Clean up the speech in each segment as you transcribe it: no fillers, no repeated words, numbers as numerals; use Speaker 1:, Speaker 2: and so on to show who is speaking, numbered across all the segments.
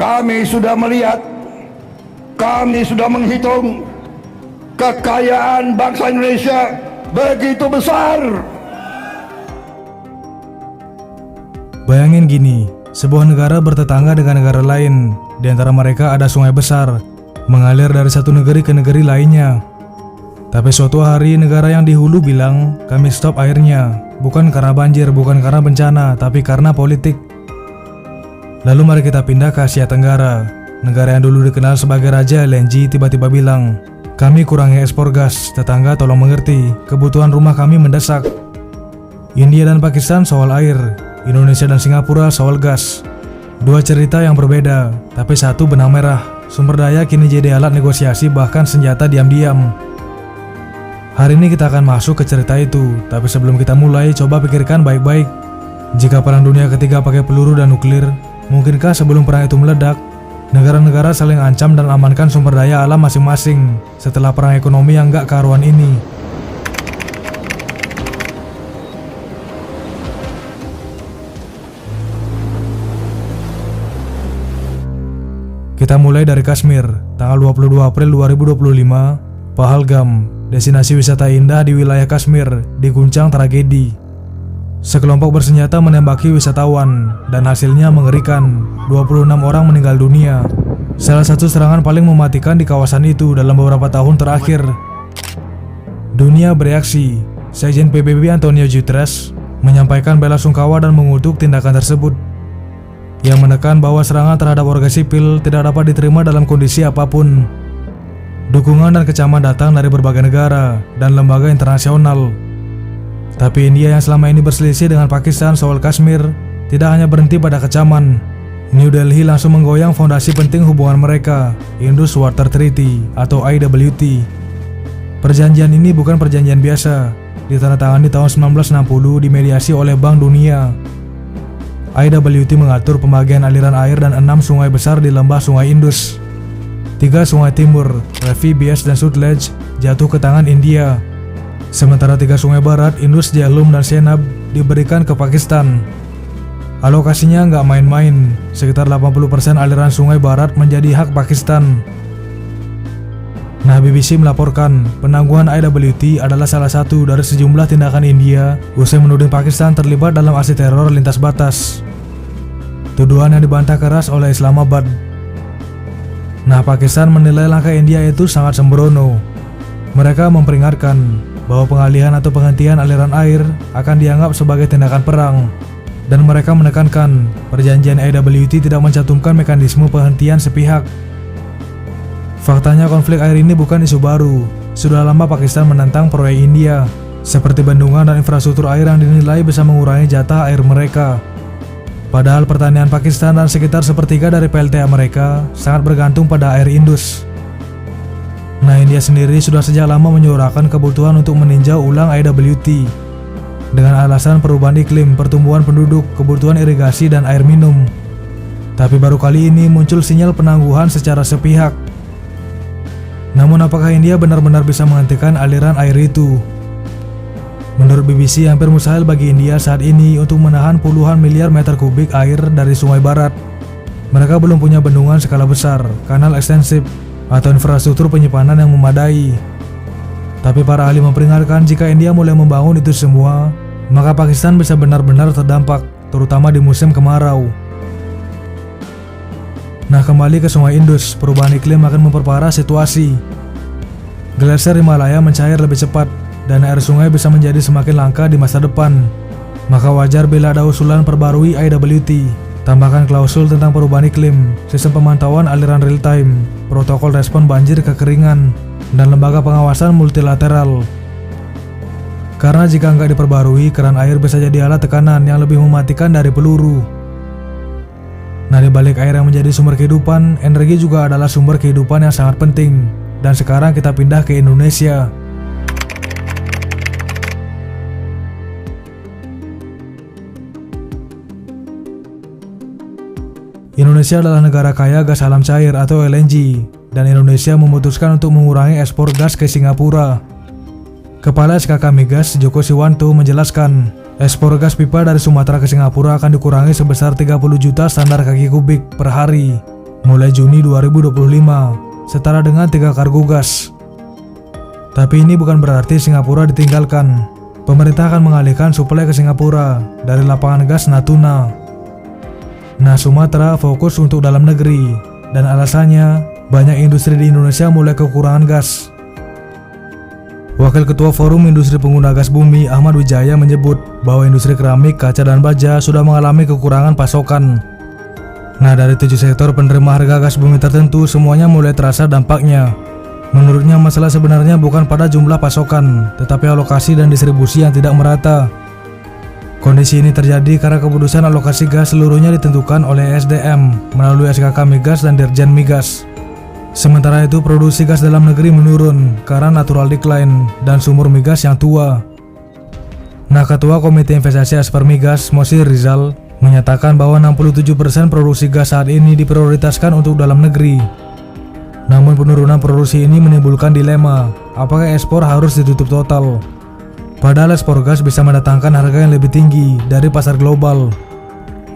Speaker 1: Kami sudah melihat, kami sudah menghitung kekayaan bangsa Indonesia begitu besar.
Speaker 2: Bayangin gini, sebuah negara bertetangga dengan negara lain. Di antara mereka ada sungai besar, mengalir dari satu negeri ke negeri lainnya. Tapi suatu hari negara yang di hulu bilang, kami stop airnya. Bukan karena banjir, bukan karena bencana, tapi karena politik. Lalu mari kita pindah ke Asia Tenggara. Negara yang dulu dikenal sebagai Raja LNG tiba-tiba bilang, kami kurangi ekspor gas, tetangga tolong mengerti, kebutuhan rumah kami mendesak. India dan Pakistan soal air, Indonesia dan Singapura soal gas. Dua cerita yang berbeda, tapi satu benang merah. Sumber daya kini jadi alat negosiasi, bahkan senjata diam-diam. Hari ini kita akan masuk ke cerita itu, tapi sebelum kita mulai, coba pikirkan baik-baik. Jika perang dunia ketiga pakai peluru dan nuklir, mungkinkah sebelum perang itu meledak, negara-negara saling ancam dan amankan sumber daya alam masing-masing setelah perang ekonomi yang gak karuan ini? Kita mulai dari Kashmir, tanggal 22 April 2025, Pahalgam, destinasi wisata indah di wilayah Kashmir, diguncang tragedi. Sekelompok bersenjata menembaki wisatawan, dan hasilnya mengerikan, 26 orang meninggal dunia. Salah satu serangan paling mematikan di kawasan itu dalam beberapa tahun terakhir. Dunia bereaksi, Sekjen PBB Antonio Guterres menyampaikan bela sungkawa dan mengutuk tindakan tersebut, yang menekan bahwa serangan terhadap warga sipil tidak dapat diterima dalam kondisi apapun. Dukungan dan kecaman datang dari berbagai negara dan lembaga internasional. Tapi India yang selama ini berselisih dengan Pakistan soal Kashmir tidak hanya berhenti pada kecaman. New Delhi langsung menggoyang fondasi penting hubungan mereka, Indus Water Treaty atau IWT. Perjanjian ini bukan perjanjian biasa, ditandatangani tahun 1960 dimediasi oleh Bank Dunia. IWT mengatur pembagian aliran air dan 6 sungai besar di lembah sungai Indus. 3 sungai timur, Ravi, Bias, dan Sutlej, jatuh ke tangan India. Sementara 3 sungai barat, Indus, Jhelum, dan Chenab, diberikan ke Pakistan. Alokasinya nggak main-main, sekitar 80% aliran sungai barat menjadi hak Pakistan. Nah, BBC melaporkan penangguhan IWT adalah salah satu dari sejumlah tindakan India usai menuding Pakistan terlibat dalam aksi teror lintas batas. Tuduhan yang dibantah keras oleh Islamabad. Nah, Pakistan menilai langkah India itu sangat sembrono. Mereka memperingatkan bahwa pengalihan atau penghentian aliran air akan dianggap sebagai tindakan perang. Dan mereka menekankan perjanjian IWT tidak mencantumkan mekanisme penghentian sepihak. Faktanya konflik air ini bukan isu baru. Sudah lama Pakistan menentang proyek India, seperti bendungan dan infrastruktur air yang dinilai bisa mengurangi jatah air mereka. Padahal pertanian Pakistan dan sekitar sepertiga dari PLTA mereka sangat bergantung pada air Indus. Nah, India sendiri sudah sejak lama menyuarakan kebutuhan untuk meninjau ulang IWT dengan alasan perubahan iklim, pertumbuhan penduduk, kebutuhan irigasi, dan air minum. Tapi baru kali ini muncul sinyal penangguhan secara sepihak. Namun apakah India benar-benar bisa menghentikan aliran air itu? Menurut BBC, hampir mustahil bagi India saat ini untuk menahan puluhan miliar meter kubik air dari sungai barat. Mereka belum punya bendungan skala besar, kanal ekstensif, atau infrastruktur penyimpanan yang memadai. Tapi para ahli memperingatkan jika India mulai membangun itu semua, maka Pakistan bisa benar-benar terdampak, terutama di musim kemarau. Nah, kembali ke sungai Indus, perubahan iklim akan memperparah situasi. Gletser Himalaya mencair lebih cepat, dan air sungai bisa menjadi semakin langka di masa depan. Maka wajar bila ada usulan perbarui IWT, tambahkan klausul tentang perubahan iklim, sistem pemantauan aliran real time, protokol respon banjir kekeringan, dan lembaga pengawasan multilateral. Karena jika nggak diperbarui, keran air bisa jadi alat tekanan yang lebih mematikan dari peluru. Nah, di balik air yang menjadi sumber kehidupan, energi juga adalah sumber kehidupan yang sangat penting. Dan sekarang kita pindah ke Indonesia. Indonesia adalah negara kaya gas alam cair atau LNG, dan Indonesia memutuskan untuk mengurangi ekspor gas ke Singapura. Kepala SKK Migas Joko Siwanto menjelaskan, ekspor gas pipa dari Sumatera ke Singapura akan dikurangi sebesar 30 juta standar kaki kubik per hari. mulai Juni 2025, setara dengan 3 kargo gas. Tapi ini bukan berarti Singapura ditinggalkan. Pemerintah akan mengalihkan suplai ke Singapura dari lapangan gas Natuna. Nah, Sumatera fokus untuk dalam negeri, dan alasannya banyak industri di Indonesia mulai kekurangan gas. Wakil Ketua Forum Industri Pengguna Gas Bumi Ahmad Wijaya menyebut bahwa industri keramik, kaca, dan baja sudah mengalami kekurangan pasokan. Nah, dari 7 sektor penerima harga gas bumi tertentu, semuanya mulai terasa dampaknya. Menurutnya masalah sebenarnya bukan pada jumlah pasokan, tetapi alokasi dan distribusi yang tidak merata. Kondisi ini terjadi karena keputusan alokasi gas seluruhnya ditentukan oleh SDM melalui SKK Migas dan Dirjen Migas. Sementara itu produksi gas dalam negeri menurun karena natural decline dan sumur migas yang tua. Nah, Ketua Komite Investasi Asper Migas, Mosir Rizal, menyatakan bahwa 67% produksi gas saat ini diprioritaskan untuk dalam negeri. Namun penurunan produksi ini menimbulkan dilema, apakah ekspor harus ditutup total? Padahal ekspor gas bisa mendatangkan harga yang lebih tinggi dari pasar global.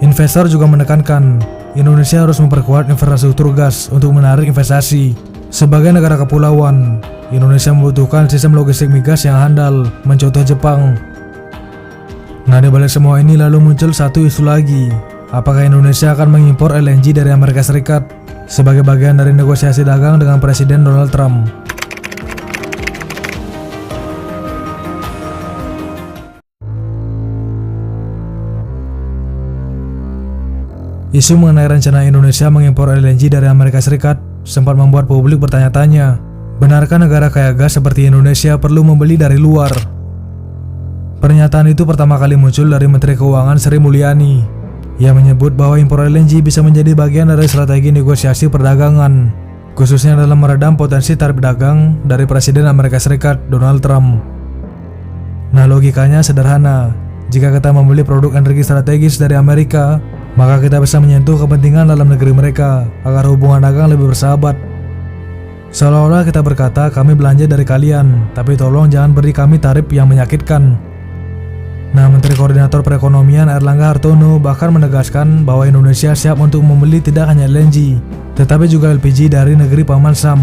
Speaker 2: Investor juga menekankan Indonesia harus memperkuat infrastruktur gas untuk menarik investasi. Sebagai negara kepulauan, Indonesia membutuhkan sistem logistik migas yang handal, mencontoh Jepang. Nah, di balik semua ini lalu muncul satu isu lagi. Apakah Indonesia akan mengimpor LNG dari Amerika Serikat sebagai bagian dari negosiasi dagang dengan Presiden Donald Trump? Isu mengenai rencana Indonesia mengimpor LNG dari Amerika Serikat sempat membuat publik bertanya-tanya, benarkah negara kaya gas seperti Indonesia perlu membeli dari luar? Pernyataan itu pertama kali muncul dari Menteri Keuangan Sri Mulyani. Ia menyebut bahwa impor LNG bisa menjadi bagian dari strategi negosiasi perdagangan, khususnya dalam meredam potensi tarif dagang dari Presiden Amerika Serikat Donald Trump. Nah, logikanya sederhana. Jika kita membeli produk energi strategis dari Amerika, maka kita bisa menyentuh kepentingan dalam negeri mereka agar hubungan dagang lebih bersahabat. Seolah-olah kita berkata, kami belanja dari kalian, tapi tolong jangan beri kami tarif yang menyakitkan. Nah, Menteri Koordinator Perekonomian Airlangga Hartono bahkan menegaskan bahwa Indonesia siap untuk membeli tidak hanya LNG, tetapi juga LPG dari negeri Paman Sam.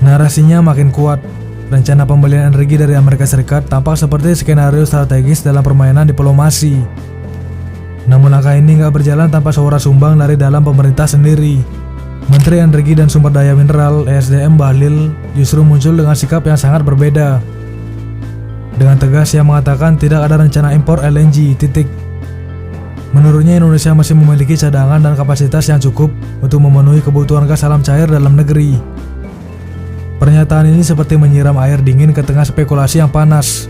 Speaker 2: Narasinya makin kuat. Rencana pembelian energi dari Amerika Serikat tampak seperti skenario strategis dalam permainan diplomasi. Namun langkah ini nggak berjalan tanpa suara sumbang dari dalam pemerintah sendiri. Menteri Energi dan Sumber Daya Mineral (ESDM) Bahlil justru muncul dengan sikap yang sangat berbeda. Dengan tegas ia mengatakan tidak ada rencana impor LNG, titik. Menurutnya Indonesia masih memiliki cadangan dan kapasitas yang cukup untuk memenuhi kebutuhan gas alam cair dalam negeri. Pernyataan ini seperti menyiram air dingin ke tengah spekulasi yang panas.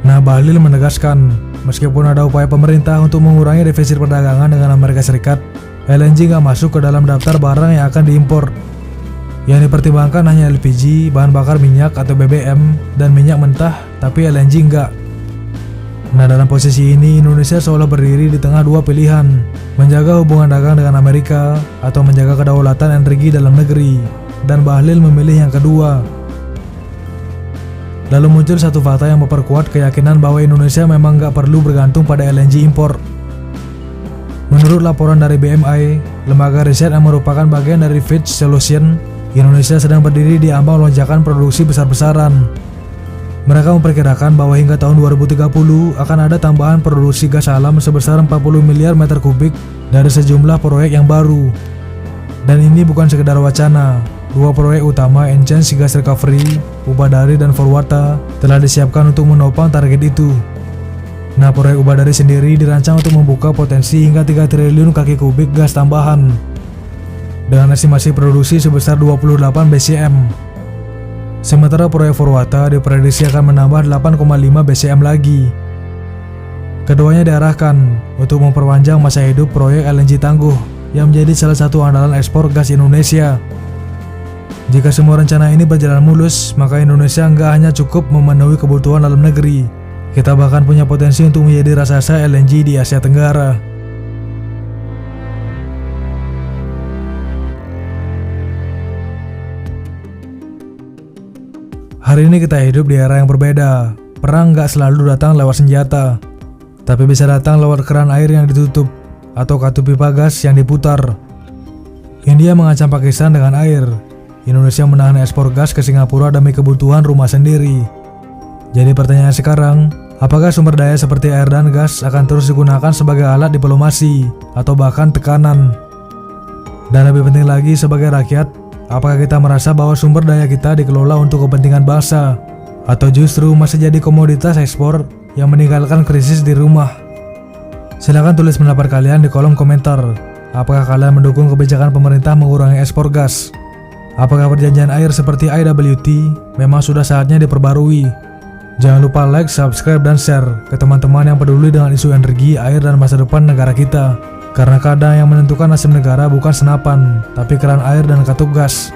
Speaker 2: Nah, Bahlil menegaskan, meskipun ada upaya pemerintah untuk mengurangi defisit perdagangan dengan Amerika Serikat, LNG nggak masuk ke dalam daftar barang yang akan diimpor. Yang dipertimbangkan hanya LPG, bahan bakar minyak atau BBM, dan minyak mentah, tapi LNG nggak. Nah, dalam posisi ini Indonesia seolah berdiri di tengah dua pilihan, menjaga hubungan dagang dengan Amerika atau menjaga kedaulatan energi dalam negeri, dan Bahlil memilih yang kedua. Lalu muncul satu fakta yang memperkuat keyakinan bahwa Indonesia memang nggak perlu bergantung pada LNG impor. Menurut laporan dari BMI, lembaga riset yang merupakan bagian dari Fitch Solution, Indonesia sedang berdiri di ambang lonjakan produksi besar-besaran. Mereka memperkirakan bahwa hingga tahun 2030 akan ada tambahan produksi gas alam sebesar 40 miliar meter kubik dari sejumlah proyek yang baru. Dan ini bukan sekedar wacana. Dua proyek utama Enchance Gas Recovery, Ubadari dan Forwata telah disiapkan untuk menopang target itu. Nah, proyek Ubadari sendiri dirancang untuk membuka potensi hingga 3 triliun kaki kubik gas tambahan dengan estimasi produksi sebesar 28 BCM. Sementara proyek Forwata diprediksi akan menambah 8,5 BCM lagi. Keduanya diarahkan untuk memperpanjang masa hidup proyek LNG tangguh yang menjadi salah satu andalan ekspor gas Indonesia. Jika semua rencana ini berjalan mulus, maka Indonesia nggak hanya cukup memenuhi kebutuhan dalam negeri, kita bahkan punya potensi untuk menjadi raksasa LNG di Asia Tenggara. Hari ini kita hidup di era yang berbeda. Perang nggak selalu datang lewat senjata, tapi bisa datang lewat keran air yang ditutup atau katup pipa gas yang diputar. India mengancam Pakistan dengan air. Indonesia menahan ekspor gas ke Singapura demi kebutuhan rumah sendiri. Jadi pertanyaan sekarang, apakah sumber daya seperti air dan gas akan terus digunakan sebagai alat diplomasi atau bahkan tekanan? Dan lebih penting lagi, sebagai rakyat, apakah kita merasa bahwa sumber daya kita dikelola untuk kepentingan bangsa, atau justru masih jadi komoditas ekspor yang meninggalkan krisis di rumah? Silahkan tulis pendapat kalian di kolom komentar. Apakah kalian mendukung kebijakan pemerintah mengurangi ekspor gas? Apakah perjanjian air seperti IWT memang sudah saatnya diperbarui? Jangan lupa like, subscribe, dan share ke teman-teman yang peduli dengan isu energi, air, dan masa depan negara kita. Karena kadang yang menentukan nasib negara bukan senapan, tapi keran air dan katup gas.